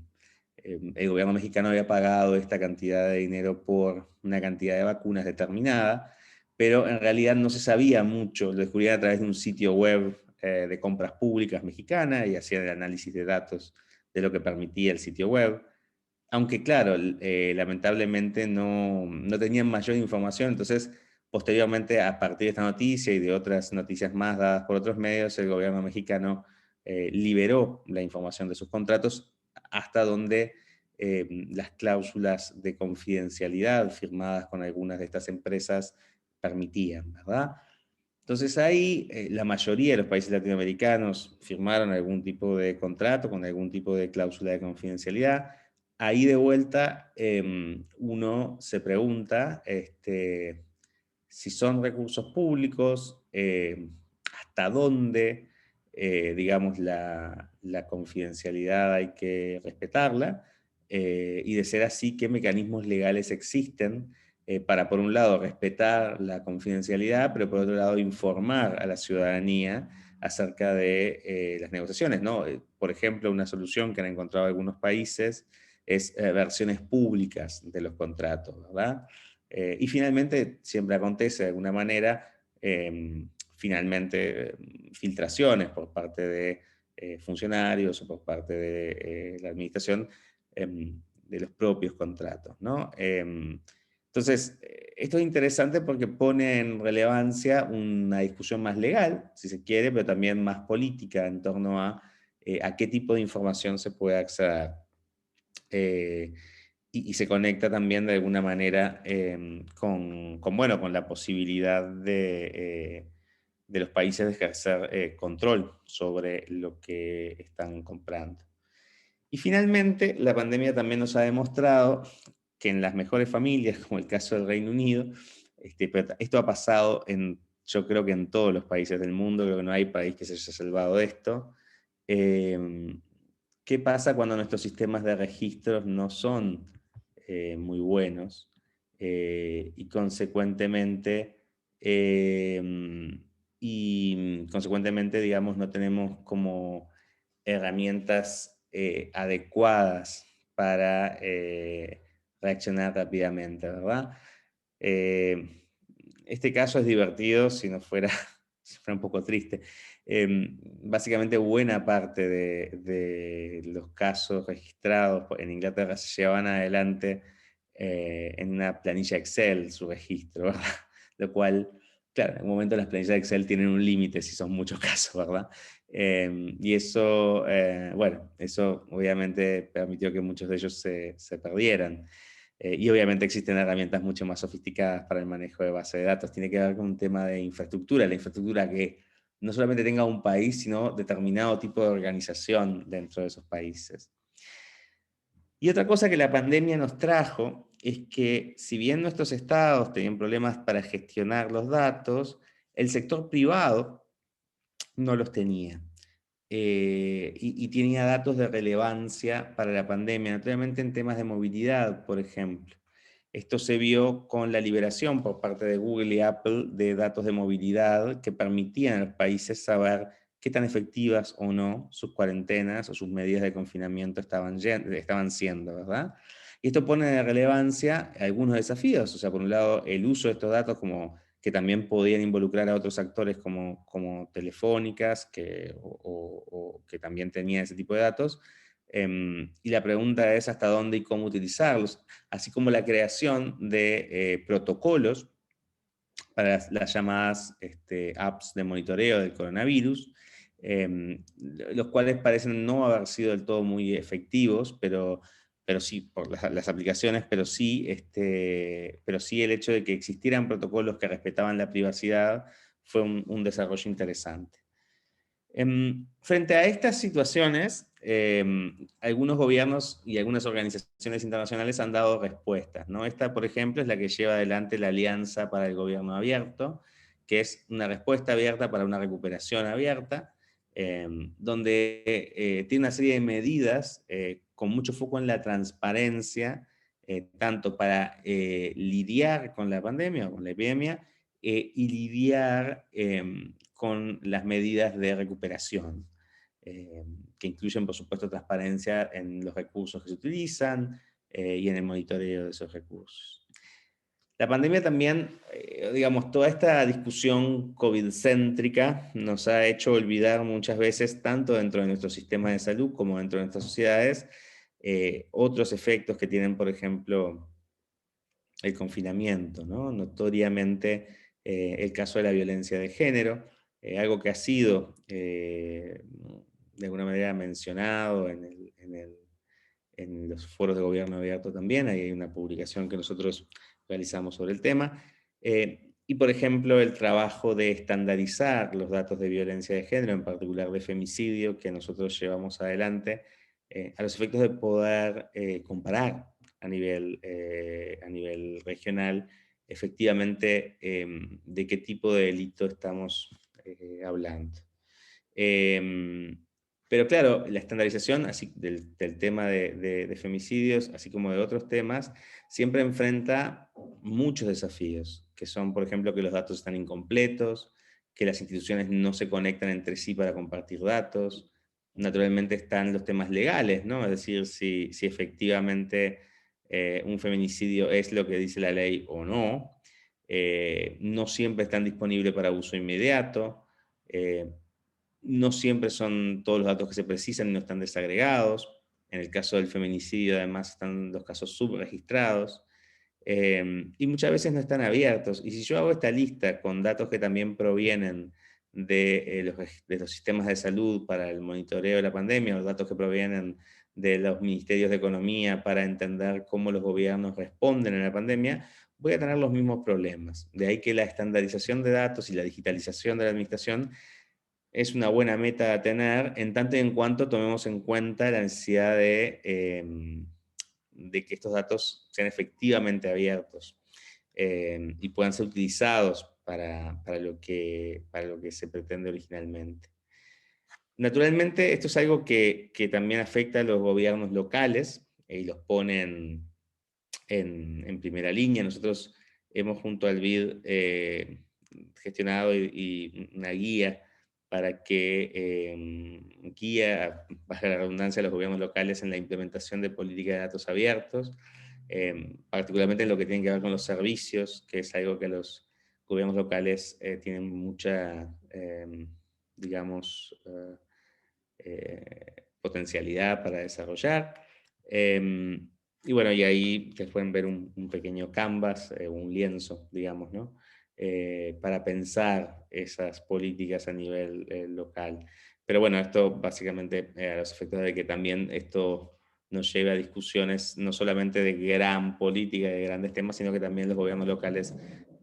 el gobierno mexicano había pagado esta cantidad de dinero por una cantidad de vacunas determinada, pero en realidad no se sabía mucho, lo descubrían a través de un sitio web de compras públicas mexicana y hacían el análisis de datos de lo que permitía el sitio web. Aunque claro, lamentablemente no tenían mayor información, entonces posteriormente a partir de esta noticia y de otras noticias más dadas por otros medios, el gobierno mexicano liberó la información de sus contratos hasta donde las cláusulas de confidencialidad firmadas con algunas de estas empresas permitían, ¿verdad? Entonces ahí la mayoría de los países latinoamericanos firmaron algún tipo de contrato con algún tipo de cláusula de confidencialidad. Ahí de vuelta uno se pregunta si son recursos públicos, hasta dónde, digamos, la confidencialidad hay que respetarla, y de ser así, qué mecanismos legales existen para, por un lado, respetar la confidencialidad, pero por otro lado, informar a la ciudadanía acerca de las negociaciones, ¿no? Por ejemplo, una solución que han encontrado algunos países es versiones públicas de los contratos, ¿verdad? Y finalmente, siempre acontece de alguna manera, finalmente, filtraciones por parte de funcionarios o por parte de la administración de los propios contratos, ¿no? Entonces, esto es interesante porque pone en relevancia una discusión más legal, si se quiere, pero también más política en torno a qué tipo de información se puede acceder. Y se conecta también de alguna manera bueno, con la posibilidad de los países de ejercer control sobre lo que están comprando. Y finalmente, la pandemia también nos ha demostrado que en las mejores familias, como el caso del Reino Unido, Pero esto ha pasado yo creo que en todos los países del mundo, creo que no hay país que se haya salvado de esto. ¿Qué pasa cuando nuestros sistemas de registros no son muy buenos? Y consecuentemente, digamos, no tenemos como herramientas adecuadas para reaccionar rápidamente, ¿verdad? Este caso es divertido si no fuera, si fuera un poco triste. Básicamente buena parte de los casos registrados en Inglaterra se llevaban adelante en una planilla Excel, su registro, ¿verdad? Lo cual, claro, en un momento las planillas de Excel tienen un límite si son muchos casos, ¿verdad? Y eso, bueno, eso obviamente permitió que muchos de ellos se perdieran. Y obviamente existen herramientas mucho más sofisticadas para el manejo de base de datos. Tiene que ver con un tema de infraestructura, la infraestructura que no solamente tenga un país, sino determinado tipo de organización dentro de esos países. Y otra cosa que la pandemia nos trajo es que, si bien nuestros estados tenían problemas para gestionar los datos, el sector privado no los tenía. Y tenía datos de relevancia para la pandemia, naturalmente en temas de movilidad, por ejemplo. Esto se vio con la liberación por parte de Google y Apple de datos de movilidad que permitían a los países saber qué tan efectivas o no sus cuarentenas o sus medidas de confinamiento estaban siendo, ¿verdad? Y esto pone de relevancia algunos desafíos, o sea, por un lado, el uso de estos datos que también podían involucrar a otros actores como telefónicas, o que también tenían ese tipo de datos. Y la pregunta es hasta dónde y cómo utilizarlos, así como la creación de protocolos para las llamadas apps de monitoreo del coronavirus, los cuales parecen no haber sido del todo muy efectivos, pero sí, por las aplicaciones, pero sí el hecho de que existieran protocolos que respetaban la privacidad fue un desarrollo interesante. Frente a estas situaciones, algunos gobiernos y algunas organizaciones internacionales han dado respuestas, ¿no? Esta, por ejemplo, es la que lleva adelante la Alianza para el Gobierno Abierto, que es una respuesta abierta para una recuperación abierta, donde tiene una serie de medidas con mucho foco en la transparencia, tanto para lidiar con la pandemia o con la epidemia, y lidiar con las medidas de recuperación, que incluyen, por supuesto, transparencia en los recursos que se utilizan y en el monitoreo de esos recursos. La pandemia también, digamos, toda esta discusión COVID-céntrica nos ha hecho olvidar muchas veces, tanto dentro de nuestro sistema de salud como dentro de nuestras sociedades, otros efectos que tienen, por ejemplo, el confinamiento, ¿no? Notoriamente el caso de la violencia de género, algo que ha sido de alguna manera mencionado en los foros de gobierno abierto también. Ahí hay una publicación que nosotros realizamos sobre el tema. Y, por ejemplo, el trabajo de estandarizar los datos de violencia de género, en particular de femicidio, que nosotros llevamos adelante, a los efectos de poder comparar a nivel regional efectivamente de qué tipo de delito estamos hablando. Pero claro, la estandarización así, del tema de femicidios, así como de otros temas, siempre enfrenta muchos desafíos, que son, por ejemplo, que los datos están incompletos, que las instituciones no se conectan entre sí para compartir datos. Naturalmente están los temas legales, ¿no? Es decir, si efectivamente un feminicidio es lo que dice la ley o no. No siempre están disponibles para uso inmediato. No siempre son todos los datos que se precisan y no están desagregados. En el caso del feminicidio, además, están los casos subregistrados. Y muchas veces no están abiertos. Y si yo hago esta lista con datos que también provienen de los sistemas de salud para el monitoreo de la pandemia, los datos que provienen de los ministerios de economía para entender cómo los gobiernos responden a la pandemia, voy a tener los mismos problemas. De ahí que la estandarización de datos y la digitalización de la administración es una buena meta a tener, en tanto y en cuanto tomemos en cuenta la necesidad de que estos datos sean efectivamente abiertos. y puedan ser utilizados para lo que se pretende originalmente. Naturalmente, esto es algo que también afecta a los gobiernos locales y los pone en primera línea. Nosotros hemos junto al BID gestionado una guía para que guía, bajo la redundancia, a los gobiernos locales en la implementación de políticas de datos abiertos, particularmente en lo que tiene que ver con los servicios, que es algo que los gobiernos locales tienen mucha, digamos, potencialidad para desarrollar. Y bueno, y ahí ustedes pueden ver un pequeño canvas, un lienzo, digamos, ¿no? Para pensar esas políticas a nivel local. Pero bueno, esto básicamente a los efectos de que también esto nos lleva a discusiones no solamente de gran política, de grandes temas, sino que también los gobiernos locales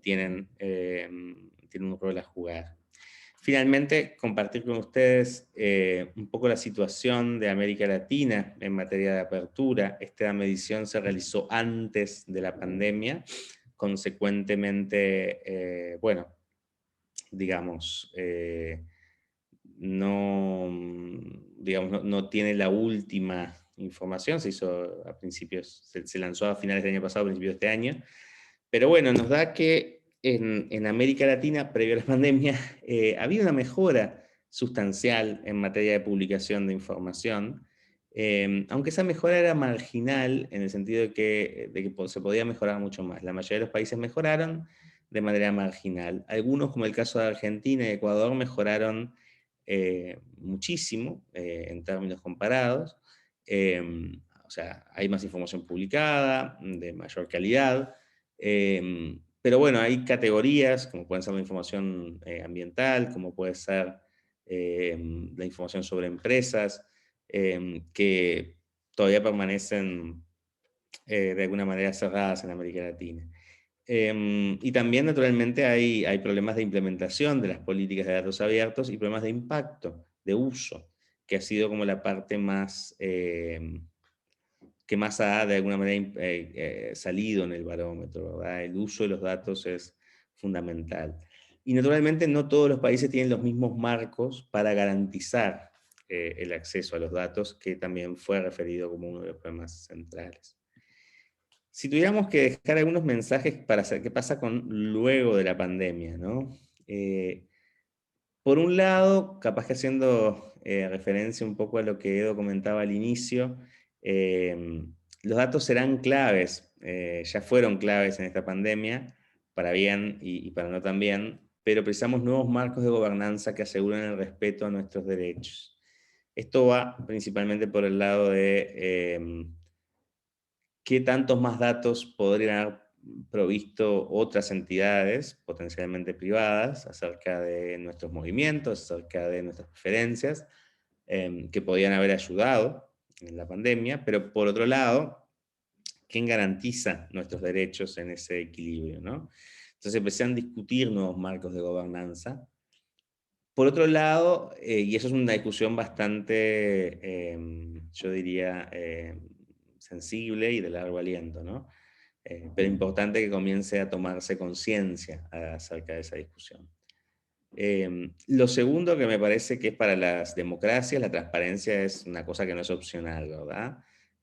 tienen un rol a jugar. Finalmente, compartir con ustedes un poco la situación de América Latina en materia de apertura. Esta medición se realizó antes de la pandemia, consecuentemente, bueno, digamos, no tiene la última información, se hizo a principios, se lanzó a finales del año pasado, a principios de este año, pero bueno, nos da que en América Latina, previo a la pandemia, había una mejora sustancial en materia de publicación de información, aunque esa mejora era marginal en el sentido de que se podía mejorar mucho más. La mayoría de los países mejoraron de manera marginal. Algunos, como el caso de Argentina y Ecuador, mejoraron muchísimo en términos comparados. O sea, hay más información publicada, de mayor calidad, pero bueno, hay categorías, como pueden ser la información ambiental, como puede ser la información sobre empresas, que todavía permanecen de alguna manera cerradas en América Latina. Y también, naturalmente, hay problemas de implementación de las políticas de datos abiertos y problemas de impacto, de uso, que ha sido como la parte más, que más ha, de alguna manera, salido en el barómetro, ¿verdad? El uso de los datos es fundamental. Y naturalmente no todos los países tienen los mismos marcos para garantizar el acceso a los datos, que también fue referido como uno de los problemas centrales. Si tuviéramos que dejar algunos mensajes para saber qué pasa con luego de la pandemia, ¿no? Por un lado, capaz que haciendo referencia un poco a lo que Edo comentaba al inicio, los datos serán claves, ya fueron claves en esta pandemia, para bien y para no tan bien, pero precisamos nuevos marcos de gobernanza que aseguren el respeto a nuestros derechos. Esto va principalmente por el lado de qué tantos más datos podrían haber provisto otras entidades, potencialmente privadas, acerca de nuestros movimientos, acerca de nuestras preferencias, que podían haber ayudado en la pandemia, pero por otro lado, ¿quién garantiza nuestros derechos en ese equilibrio, ¿no? Entonces empezaron a discutir nuevos marcos de gobernanza. Por otro lado, y eso es una discusión bastante, yo diría, sensible y de largo aliento, ¿no? Pero importante que comience a tomarse conciencia acerca de esa discusión. Lo segundo que me parece que es para las democracias, la transparencia es una cosa que no es opcional, ¿verdad?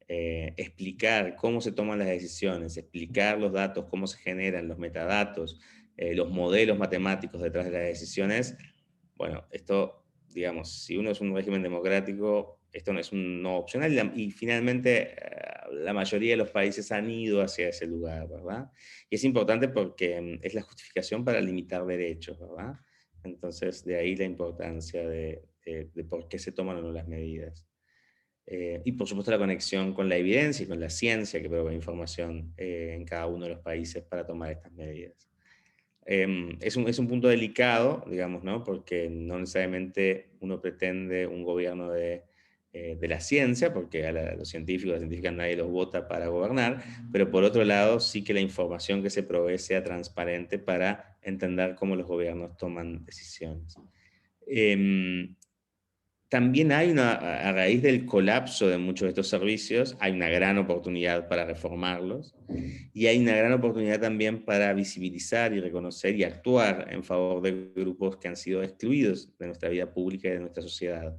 Explicar cómo se toman las decisiones, explicar los datos, cómo se generan los metadatos, los modelos matemáticos detrás de las decisiones. Bueno, esto, digamos, si uno es un régimen democrático, esto no es un no opcional y finalmente la mayoría de los países han ido hacia ese lugar, ¿verdad? Y es importante porque es la justificación para limitar derechos, ¿verdad? Entonces, de ahí la importancia de por qué se toman o no las medidas. Y por supuesto la conexión con la evidencia y con la ciencia que provee información en cada uno de los países para tomar estas medidas. Es un punto delicado, digamos, ¿no? Porque no necesariamente uno pretende un gobierno de la ciencia, porque a los científicos, las científicas nadie los vota para gobernar, pero por otro lado sí que la información que se provee sea transparente para entender cómo los gobiernos toman decisiones. también hay a raíz del colapso de muchos de estos servicios, hay una gran oportunidad para reformarlos, y hay una gran oportunidad también para visibilizar y reconocer y actuar en favor de grupos que han sido excluidos de nuestra vida pública y de nuestra sociedad.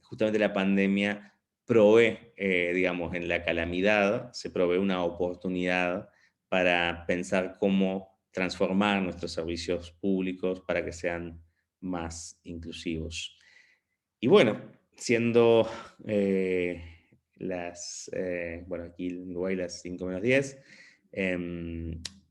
Justamente la pandemia provee, digamos, en la calamidad, se provee una oportunidad para pensar cómo transformar nuestros servicios públicos para que sean más inclusivos. Y bueno, siendo bueno, aquí en Uruguay las 5 menos 10,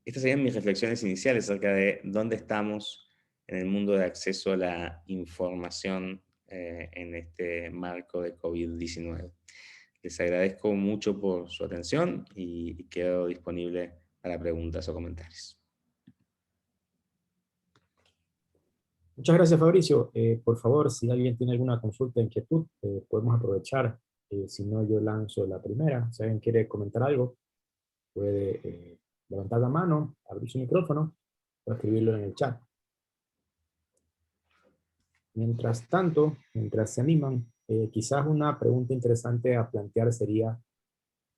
estas serían mis reflexiones iniciales acerca de dónde estamos en el mundo de acceso a la información en este marco de COVID-19. Les agradezco mucho por su atención y quedo disponible para preguntas o comentarios. Muchas gracias, Fabricio. Por favor, si alguien tiene alguna consulta, inquietud, podemos aprovechar. Si no, yo lanzo la primera. Si alguien quiere comentar algo, puede levantar la mano, abrir su micrófono o escribirlo en el chat. Mientras tanto, mientras se animan, quizás una pregunta interesante a plantear sería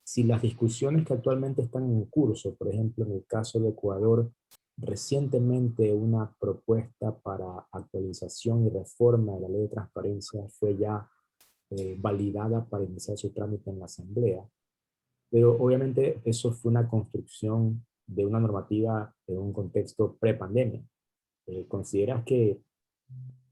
si las discusiones que actualmente están en curso, por ejemplo, en el caso de Ecuador, recientemente una propuesta para actualización y reforma de la ley de transparencia fue ya validada para iniciar su trámite en la Asamblea. Pero obviamente eso fue una construcción de una normativa en un contexto pre-pandemia. ¿Consideras que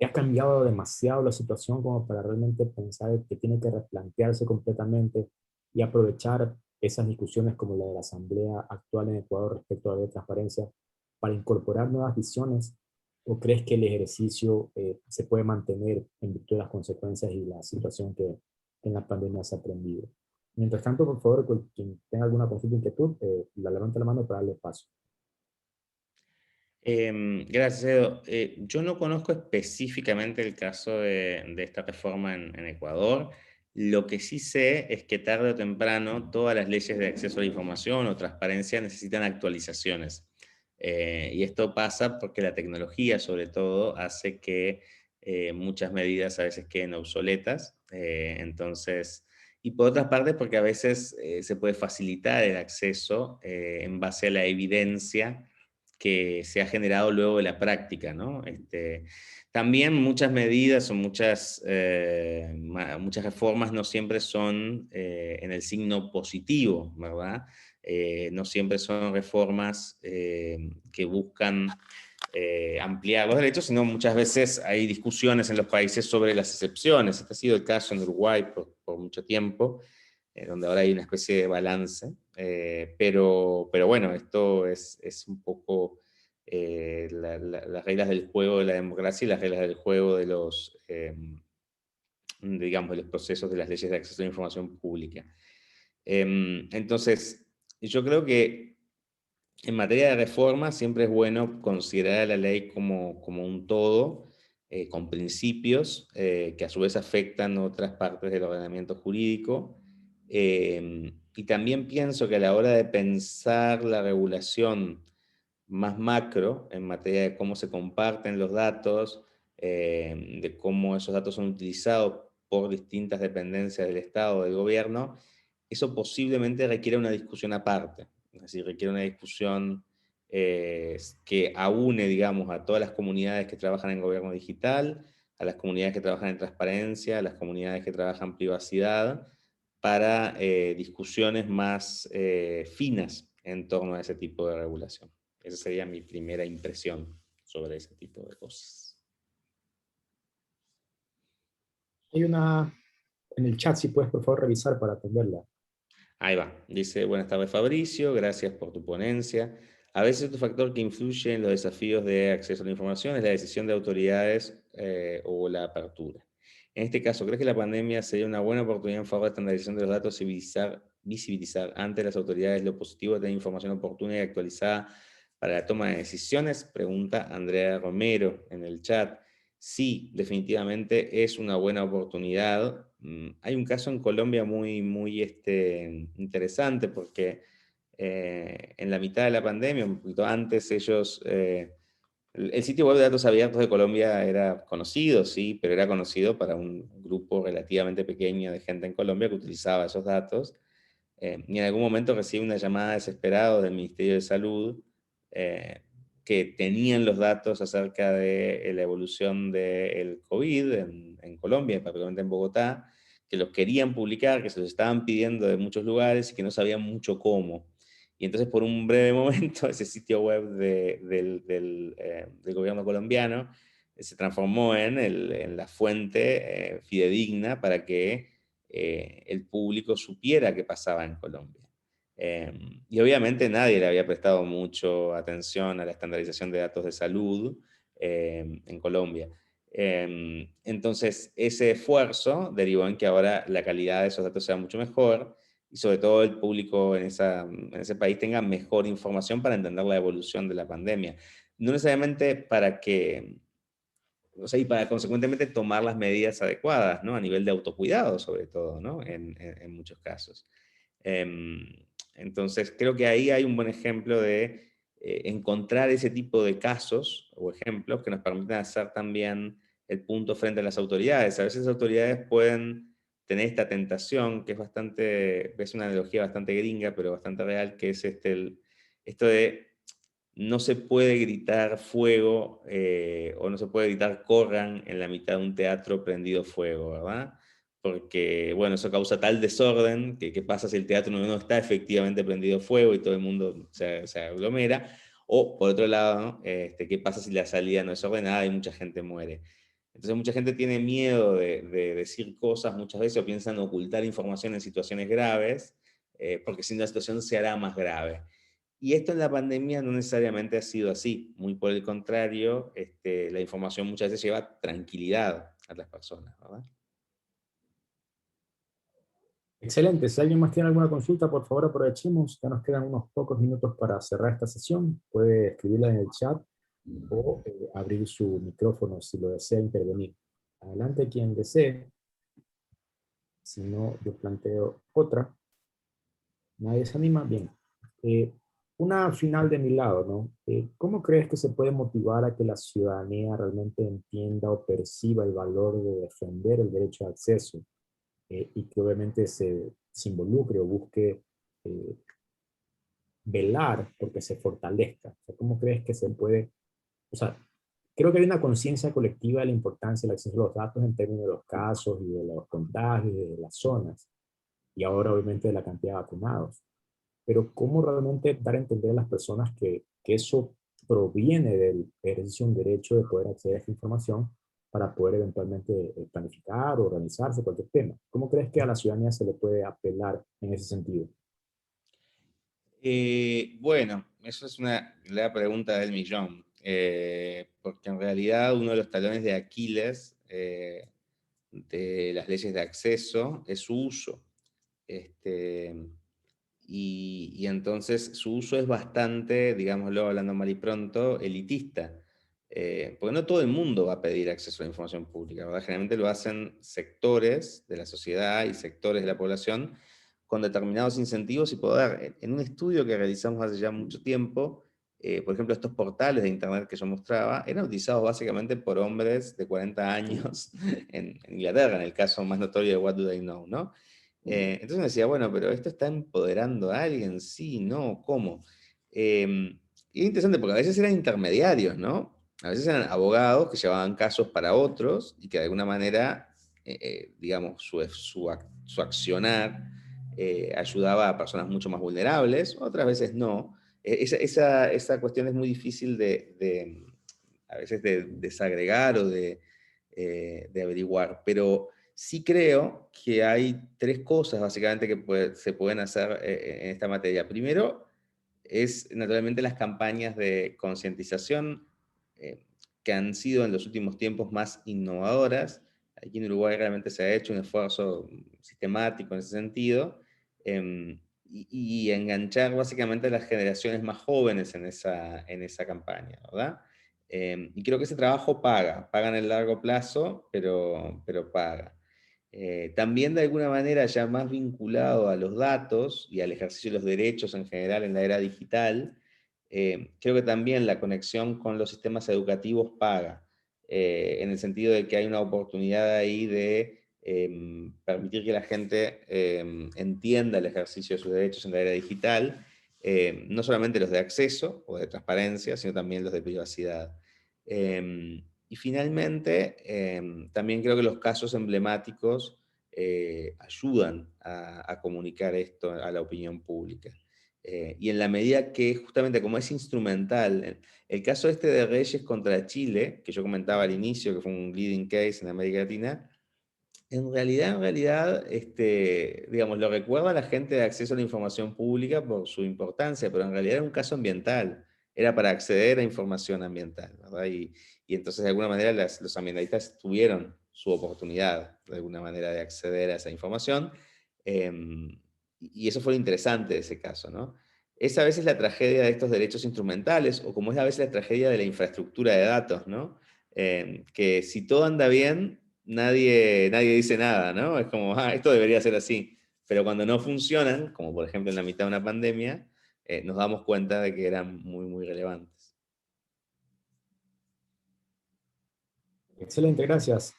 ha cambiado demasiado la situación como para realmente pensar que tiene que replantearse completamente y aprovechar esas discusiones como la de la Asamblea actual en Ecuador respecto a la ley de transparencia para incorporar nuevas visiones? ¿O crees que el ejercicio se puede mantener en virtud de las consecuencias y la situación que en la pandemia se ha aprendido? Mientras tanto, por favor, quien tenga alguna consulta o inquietud, la levanta la mano para darle paso. Gracias, Edo. Yo no conozco específicamente el caso de esta reforma en Ecuador. Lo que sí sé es que tarde o temprano todas las leyes de acceso a la información o transparencia necesitan actualizaciones. Y esto pasa porque la tecnología, sobre todo, hace que muchas medidas a veces queden obsoletas. Entonces, y por otra parte, porque a veces se puede facilitar el acceso en base a la evidencia que se ha generado luego de la práctica, ¿no? También muchas medidas o muchas reformas no siempre son en el signo positivo, ¿verdad? No siempre son reformas que buscan ampliar los derechos, sino muchas veces hay discusiones en los países sobre las excepciones. Este ha sido el caso en Uruguay por mucho tiempo, donde ahora hay una especie de balance, pero bueno, esto es un poco las reglas del juego de la democracia y las reglas del juego de digamos, de los procesos de las leyes de acceso a la información pública. Entonces, yo creo que en materia de reforma siempre es bueno considerar a la ley como un todo, con principios que a su vez afectan otras partes del ordenamiento jurídico. Y también pienso que a la hora de pensar la regulación más macro en materia de cómo se comparten los datos, de cómo esos datos son utilizados por distintas dependencias del Estado o del gobierno, eso posiblemente requiere una discusión aparte. Es decir, requiere una discusión que aúne, digamos, a todas las comunidades que trabajan en gobierno digital, a las comunidades que trabajan en transparencia, a las comunidades que trabajan en privacidad, para discusiones más finas en torno a ese tipo de regulación. Esa sería mi primera impresión sobre ese tipo de cosas. Hay una en el chat, si puedes por favor revisar para atenderla. Ahí va. Dice, buenas tardes Fabricio, gracias por tu ponencia. A veces otro factor que influye en los desafíos de acceso a la información es la decisión de autoridades o la apertura. En este caso, ¿crees que la pandemia sería una buena oportunidad en favor de estandarización de los datos y visibilizar ante las autoridades lo positivo de tener información oportuna y actualizada para la toma de decisiones? Pregunta Andrea Romero en el chat. Sí, definitivamente es una buena oportunidad. Hay un caso en Colombia muy interesante porque en la mitad de la pandemia, un poquito antes, ellos El sitio web de datos abiertos de Colombia era conocido, sí, pero era conocido para un grupo relativamente pequeño de gente en Colombia que utilizaba esos datos. Y en algún momento recibí una llamada desesperada del Ministerio de Salud eh, que tenían los datos acerca de la evolución del COVID en Colombia, particularmente en Bogotá, que los querían publicar, que se los estaban pidiendo de muchos lugares y que no sabían mucho cómo. Y entonces por un breve momento ese sitio web del gobierno colombiano se transformó en la fuente fidedigna para que el público supiera qué pasaba en Colombia. Y obviamente nadie le había prestado mucho atención a la estandarización de datos de salud en Colombia. Entonces, ese esfuerzo derivó en que ahora la calidad de esos datos sea mucho mejor y sobre todo el público en ese país tenga mejor información para entender la evolución de la pandemia. No necesariamente para que, o sea, y para consecuentemente tomar las medidas adecuadas, ¿no? A nivel de autocuidado, sobre todo, ¿no? En muchos casos. Em, entonces, creo que ahí hay un buen ejemplo de encontrar ese tipo de casos o ejemplos que nos permiten hacer también el punto frente a las autoridades. A veces las autoridades pueden tener esta tentación, que es bastante, es una analogía bastante gringa, pero bastante real, que es esto de no se puede gritar fuego o no se puede gritar corran en la mitad de un teatro prendido fuego, ¿verdad? Porque, bueno, eso causa tal desorden que qué pasa si el teatro no está efectivamente prendido fuego y todo el mundo se aglomera. O, por otro lado, ¿no? ¿Qué pasa si la salida no es ordenada y mucha gente muere? Entonces mucha gente tiene miedo de decir cosas muchas veces o piensan ocultar información en situaciones graves, porque si no la situación se hará más grave. Y esto en la pandemia no necesariamente ha sido así, muy por el contrario, la información muchas veces lleva tranquilidad a las personas, ¿verdad? Excelente. Si alguien más tiene alguna consulta, por favor aprovechemos. Ya nos quedan unos pocos minutos para cerrar esta sesión. Puede escribirla en el chat o abrir su micrófono si lo desea intervenir. Adelante quien desee. Si no, yo planteo otra. Nadie se anima. Bien. Eh, una final de mi lado, ¿no? ¿Cómo crees que se puede motivar a que la ciudadanía realmente entienda o perciba el valor de defender el derecho de acceso y que obviamente se involucre o busque eh, velar porque se fortalezca? O sea, ¿cómo crees que se puede, o sea, creo que hay una conciencia colectiva de la importancia del acceso a los datos en términos de los casos y de los contagios y de las zonas, y ahora obviamente de la cantidad de vacunados. Pero ¿cómo realmente dar a entender a las personas que eso proviene del ejercicio de un derecho de poder acceder a esta información para poder eventualmente planificar o organizarse cualquier tema? ¿Cómo crees que a la ciudadanía se le puede apelar en ese sentido? Bueno, eso es la pregunta del millón, porque en realidad uno de los talones de Aquiles de las leyes de acceso es su uso. Este, y entonces su uso es bastante, digámoslo hablando mal y pronto, elitista. Porque no todo el mundo va a pedir acceso a la información pública, ¿verdad? Generalmente lo hacen sectores de la sociedad y sectores de la población con determinados incentivos y poder. En un estudio que realizamos hace ya mucho tiempo, por ejemplo, estos portales de Internet que yo mostraba, eran utilizados básicamente por hombres de 40 años en Inglaterra, en el caso más notorio de What Do They Know, ¿no? Entonces me decía, bueno, pero esto está empoderando a alguien, sí, no, ¿cómo? Y es interesante porque a veces eran intermediarios, ¿no? A veces eran abogados que llevaban casos para otros y que de alguna manera, digamos, su accionar ayudaba a personas mucho más vulnerables, otras veces no. Esa cuestión es muy difícil a veces de desagregar o de averiguar, pero sí creo que hay tres cosas básicamente que se pueden hacer en esta materia. Primero, es naturalmente las campañas de concientización que han sido en los últimos tiempos más innovadoras. Aquí en Uruguay realmente se ha hecho un esfuerzo sistemático en ese sentido, y enganchar básicamente a las generaciones más jóvenes en esa campaña, ¿verdad? Y creo que ese trabajo paga en el largo plazo, pero paga. También de alguna manera ya más vinculado a los datos y al ejercicio de los derechos en general en la era digital, creo que también la conexión con los sistemas educativos paga, en el sentido de que hay una oportunidad ahí de permitir que la gente entienda el ejercicio de sus derechos en la era digital, no solamente los de acceso o de transparencia, sino también los de privacidad. Y finalmente, también creo que los casos emblemáticos ayudan a comunicar esto a la opinión pública. Y en la medida que, justamente como es instrumental, el caso este de Reyes contra Chile, que yo comentaba al inicio, que fue un leading case en América Latina, en realidad, digamos, lo recuerda la gente de acceso a la información pública por su importancia, pero en realidad era un caso ambiental, era para acceder a información ambiental, ¿verdad? Y entonces, de alguna manera, los ambientalistas tuvieron su oportunidad, de alguna manera, de acceder a esa información, y eso fue lo interesante de ese caso, ¿no? Es a veces la tragedia de estos derechos instrumentales, o como es a veces la tragedia de la infraestructura de datos, ¿no? Que si todo anda bien, nadie dice nada, ¿no? Es como, esto debería ser así. Pero cuando no funcionan, como por ejemplo en la mitad de una pandemia, nos damos cuenta de que eran muy relevantes. Excelente, gracias.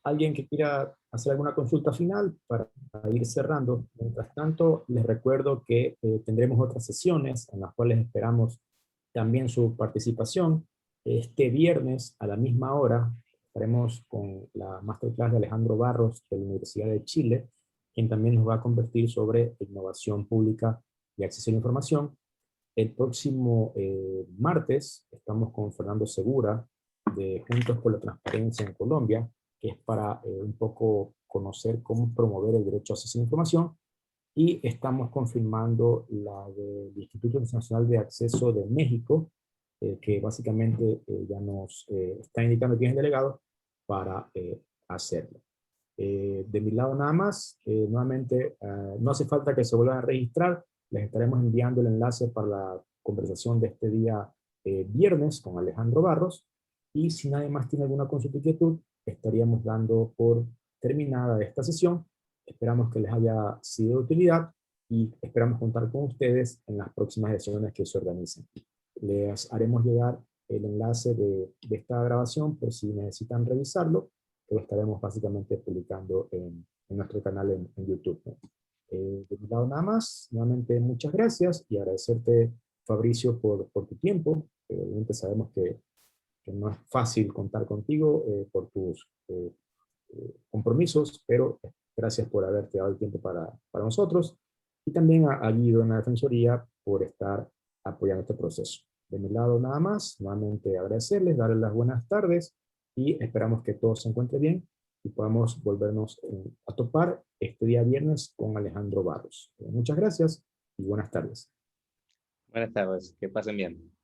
¿Alguien que quiera hacer alguna consulta final para ir cerrando? Mientras tanto, les recuerdo que tendremos otras sesiones en las cuales esperamos también su participación. Este viernes a la misma hora estaremos con la masterclass de Alejandro Barros de la Universidad de Chile, quien también nos va a convertir sobre innovación pública y acceso a la información. El próximo martes estamos con Fernando Segura de Juntos por la Transparencia en Colombia, que es para un poco conocer cómo promover el derecho a acceso a la información, y estamos confirmando la del Instituto Nacional de Acceso de México, que básicamente ya nos está indicando quién es el delegado para hacerlo. De mi lado nada más, nuevamente no hace falta que se vuelvan a registrar, les estaremos enviando el enlace para la conversación de este día viernes con Alejandro Barros, y si nadie más tiene alguna consulta o inquietud, estaríamos dando por terminada esta sesión. Esperamos que les haya sido de utilidad y esperamos contar con ustedes en las próximas sesiones que se organicen. Les haremos llegar el enlace de esta grabación por si necesitan revisarlo, que lo estaremos básicamente publicando en nuestro canal en YouTube, ¿no? De mi lado nada más, nuevamente muchas gracias y agradecerte, Fabricio, por tu tiempo. Obviamente sabemos que no es fácil contar contigo por tus compromisos, pero gracias por haberte dado el tiempo para nosotros, y también a Guido en la Defensoría por estar apoyando este proceso. De mi lado nada más, nuevamente agradecerles, darles las buenas tardes y esperamos que todo se encuentre bien y podamos volvernos a topar este día viernes con Alejandro Barros. Muchas gracias y buenas tardes. Buenas tardes, que pasen bien.